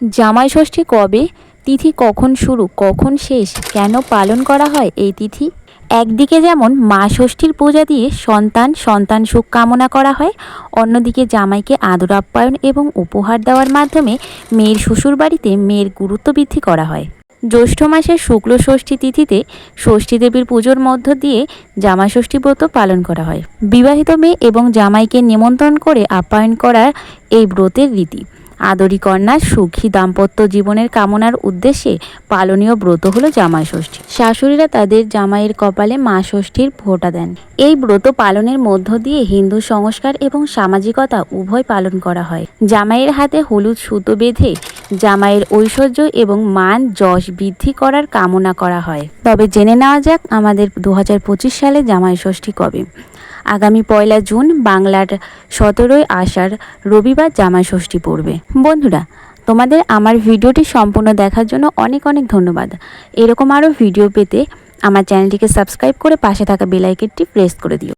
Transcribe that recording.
জামাই ষষ্ঠী কবে, তিথি কখন শুরু কখন শেষ, কেন পালন করা হয় এই তিথি? একদিকে যেমন মা ষষ্ঠীর পূজা দিয়ে সন্তান সুখ কামনা করা হয়, অন্যদিকে জামাইকে আদর আপ্যায়ন এবং উপহার দেওয়ার মাধ্যমে মেয়ের শ্বশুরবাড়িতে মেয়ের গুরুত্ব বৃদ্ধি করা হয়। জ্যৈষ্ঠ মাসের শুক্ল ষষ্ঠী তিথিতে ষষ্ঠী দেবীর পুজোর মধ্য দিয়ে জামাই ষষ্ঠী ব্রত পালন করা হয়। বিবাহিত মেয়ে এবং জামাইকে নিমন্ত্রণ করে আপ্যায়ন করার এই ব্রতের রীতি। আদরি কন্যা সুখী দাম্পত্য জীবনের কামনার উদ্দেশ্যে পালনীয় ব্রত হলো জামাই ষষ্ঠী। শাশুড়িরা তাদের জামাইয়ের কপালে মা ষষ্ঠীর ফোঁটা দেন। এই ব্রত পালনের মধ্য দিয়ে হিন্দু সংস্কার এবং সামাজিকতা উভয় পালন করা হয়। জামাইয়ের হাতে হলুদ সুতো বেঁধে জামাইয়ের ঐশ্বর্য এবং মান যশ বৃদ্ধি করার কামনা করা হয়। তবে জেনে নেওয়া যাক আমাদের 2025 সালে জামাই ষষ্ঠী কবে। আগামী 1 জুন বাংলার 17 আষাঢ় রবিবার জামাই ষষ্ঠী পড়বে। বন্ধুরা, তোমাদের আমার ভিডিওটি সম্পূর্ণ দেখার জন্য অনেক অনেক ধন্যবাদ। এরকম আরও ভিডিও পেতে আমার চ্যানেলটিকে সাবস্ক্রাইব করে পাশে থাকা বেল আইকনটি প্রেস করে দিও।